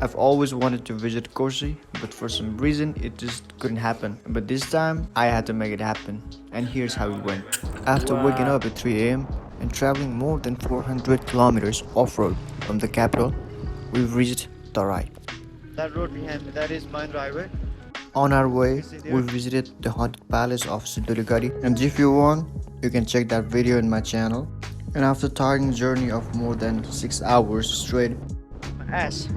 I've always wanted to visit Koshi, but for some reason it just couldn't happen. But this time I had to make it happen, and here's how it went. After waking up at 3 a.m. and traveling more than 400 kilometers off-road from the capital, we've reached Tarai. That road behind me, that is mine highway. On our way, we visited the haunted palace of Ktm-Itahari, and if you want, you can check that video in my channel. And after tiring journey of more than 6 hours straight, my ass,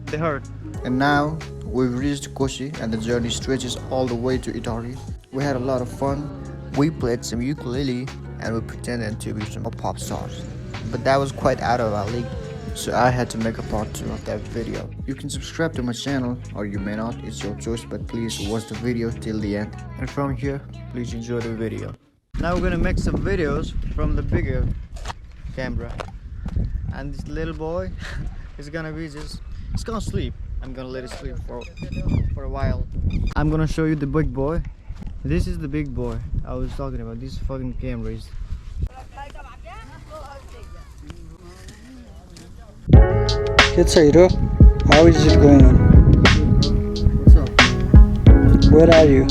they hurt. And now we've reached Koshi and the journey stretches all the way to Itahari. We had a lot of fun. We played some ukulele and we pretended to be some pop stars. But that was quite out of our league, so I had to make a part 2 of that video. You can subscribe to my channel or you may not, it's your choice, but please watch the video till the end. And from here, please enjoy the video. Now we're gonna make some videos from the bigger camera. And this little boy is gonna be it's gonna sleep. I'm gonna let it sleep for a while. I'm gonna show you the big boy. This is the big boy I was talking about, these fucking cameras. It's Hiro. How is it going on? What's up? Where are you?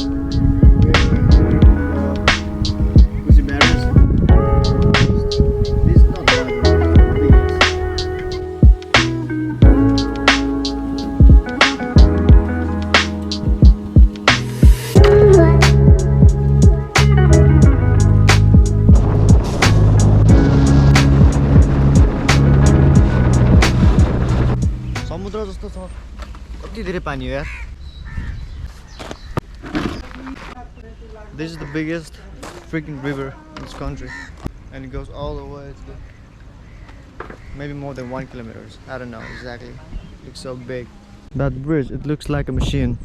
This is the biggest freaking river in this country, and it goes all the way to maybe more than 1 kilometer. I don't know exactly. It looks so big. That bridge, it looks like a machine.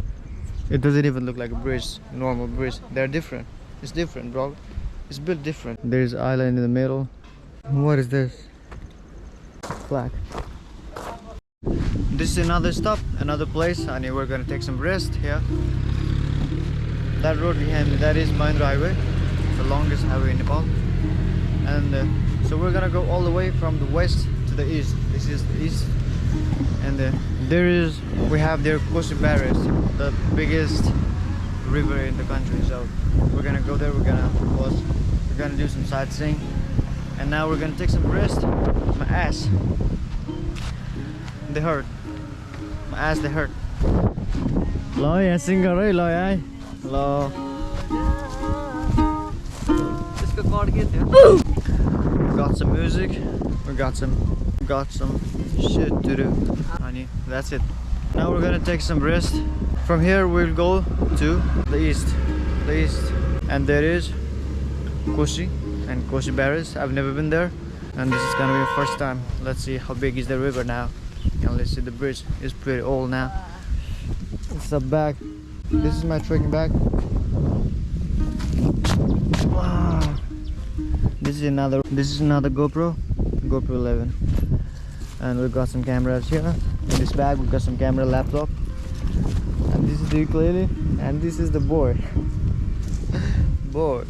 It doesn't even look like a bridge, a normal bridge. They're different. It's different, bro. It's built different. There's an island in the middle. What is this? Flag. This is another stop, another place, and we're gonna take some rest here. That road behind me, that is Mahindra Highway, the longest highway in Nepal. And so we're gonna go all the way from the west to the east. This is the east, and we have there Koshi barriers, the biggest river in the country. So we're gonna go there. We're gonna do some sightseeing, and now we're gonna take some rest. My ass, they hurt. My ass, they hurt. Lo, yeah, singer, right? Lo, yeah. Lo. We got some music. We got some shit to do. Honey, that's it. Now we're gonna take some rest. From here we'll go to the east. And there is Koshi and Koshi barriers. I've never been there, and this is gonna be the first time. Let's see how big is the river now. And let's see, the bridge is pretty old now. It's a bag. This is my trekking bag. Wow. This is another GoPro 11. And we've got some cameras here. In this bag we've got some camera, laptop. And this is the ukulele. And this is the board. Board.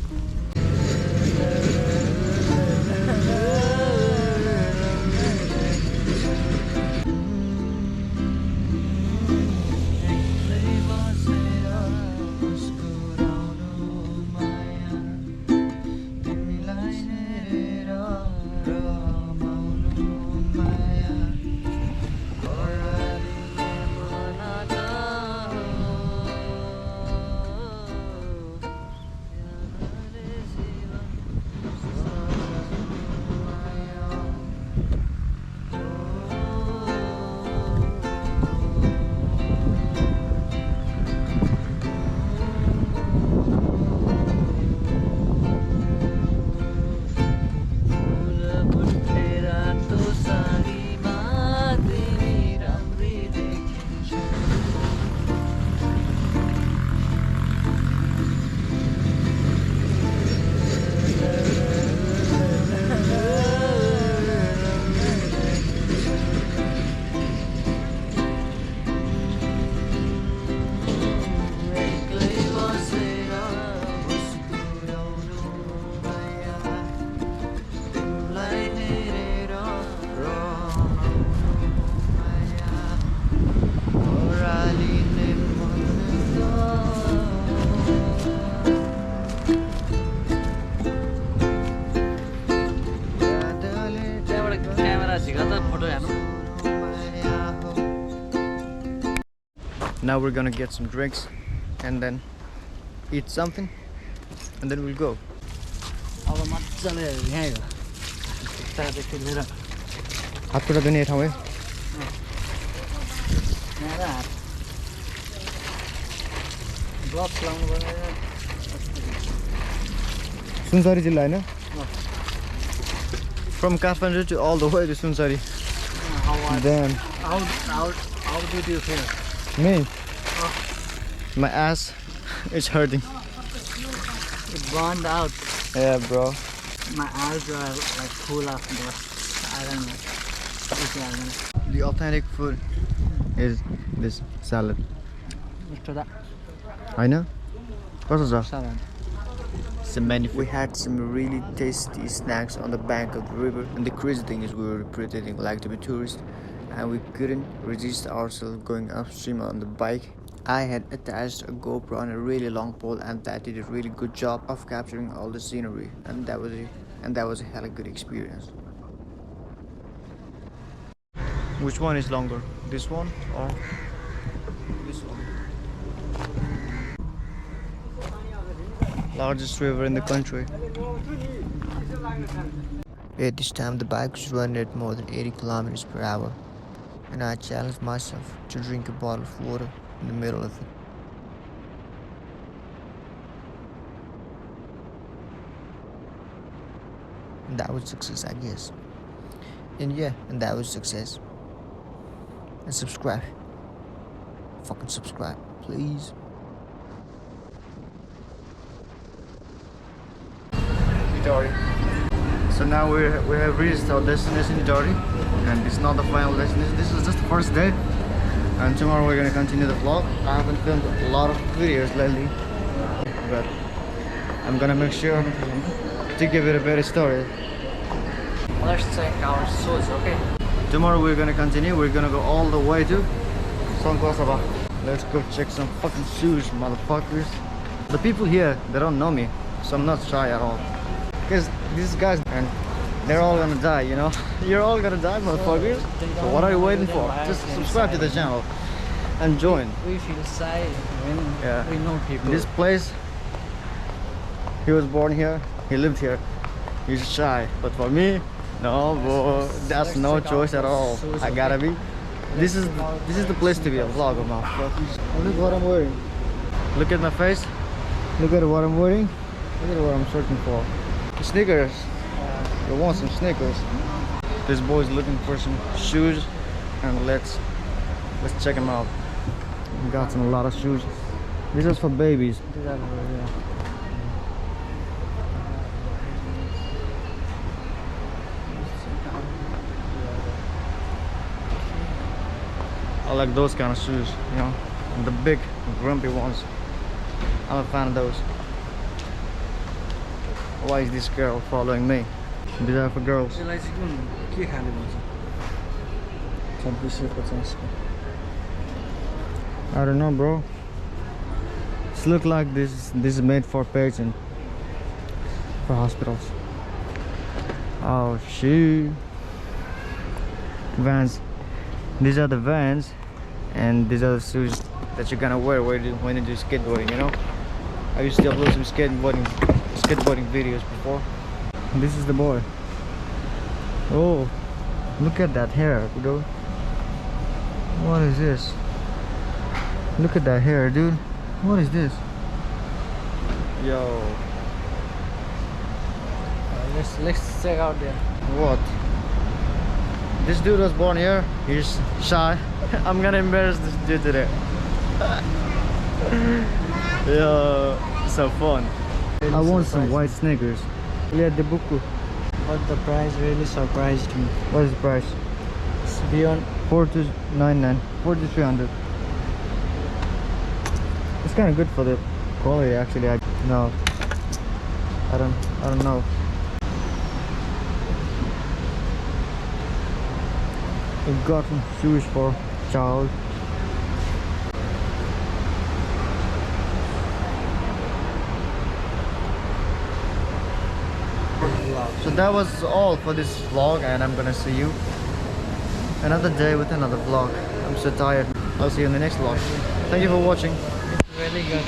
Now we're gonna get some drinks and then eat something and then we'll go. अब मजाले यहीँ हो खुट्टादेखि लिएर हात खुट्टा धुने ठाउँ है यहाँ र हात ग्लोभ्स लाउनु पर्ने सुनसरी जिल्ला हैन From Kathmandu to all the way to Sunsari. Damn. How did you feel? Me? My ass is hurting. It burned out. Yeah, bro. My eyes are like full of dust. I don't know. The authentic food is this salad. After that, I know. What's that? salad. We had some really tasty snacks on the bank of the river, and the crazy thing is we were pretending like to be tourists and we couldn't resist ourselves going upstream on the bike. I had attached a GoPro on a really long pole and that did a really good job of capturing all the scenery, and that was a hella good experience. Which one is longer? This one or this one? Largest river in the country. At this time the bike was running at more than 80 kilometers per hour and I challenged myself to drink a bottle of water in the middle of it. And that was success, I guess. And that was success. And subscribe. Fucking subscribe, please. Itahari. So now we have reached our destination Itahari, and it's not the final destination. This is just the first day, and tomorrow we're gonna continue the vlog. I haven't filmed a lot of videos lately, but I'm gonna make sure to give it a better story. Let's check our shoes, okay? Tomorrow we're gonna continue. We're gonna go all the way to Songkosaba. Let's go check some fucking shoes, motherfuckers. The people here, they don't know me, so I'm not shy at all. Because these guys, and they're all gonna die, you know? You're all gonna die, motherfuckers. So what are you waiting for? Just subscribe to the channel and join. We feel shy when we know people. This place, he was born here, he lived here. He's shy, but for me, no, bro, that's no choice at all. I gotta be. This is the place to be a vlogger, motherfuckers. Look what I'm wearing. Look at my face. Look at what I'm wearing. Look at what I'm searching for. Sneakers. You want some sneakers? This boy's looking for some shoes, and let's check them out. We got a lot of shoes. This is for babies. I like those kind of shoes, you know, the big grumpy ones. I'm a fan of those. Why is this girl following me? These are for girls. I don't know, bro. This look like this is made for patients, for hospitals. Oh shoot. Vans. These are the Vans, and these are the shoes that you're gonna wear when you do skateboarding, you know. I used to upload some skateboarding videos before. This is the boy. Oh, look at that hair, dude. What is this? Look at that hair, dude. What is this? Yo. Let's check out there. What? This dude was born here. He's shy. I'm gonna embarrass this dude today. Yo, so fun. I want some white sneakers. Yeah, the buku. But the price really surprised me. What is the price? It's beyond 4299, 4300. It's kind of good for the quality, actually. I don't know. We've got some shoes for child. So that was all for this vlog, and I'm gonna see you another day with another vlog. I'm so tired. I'll see you in the next vlog. Thank you for watching. It's really good.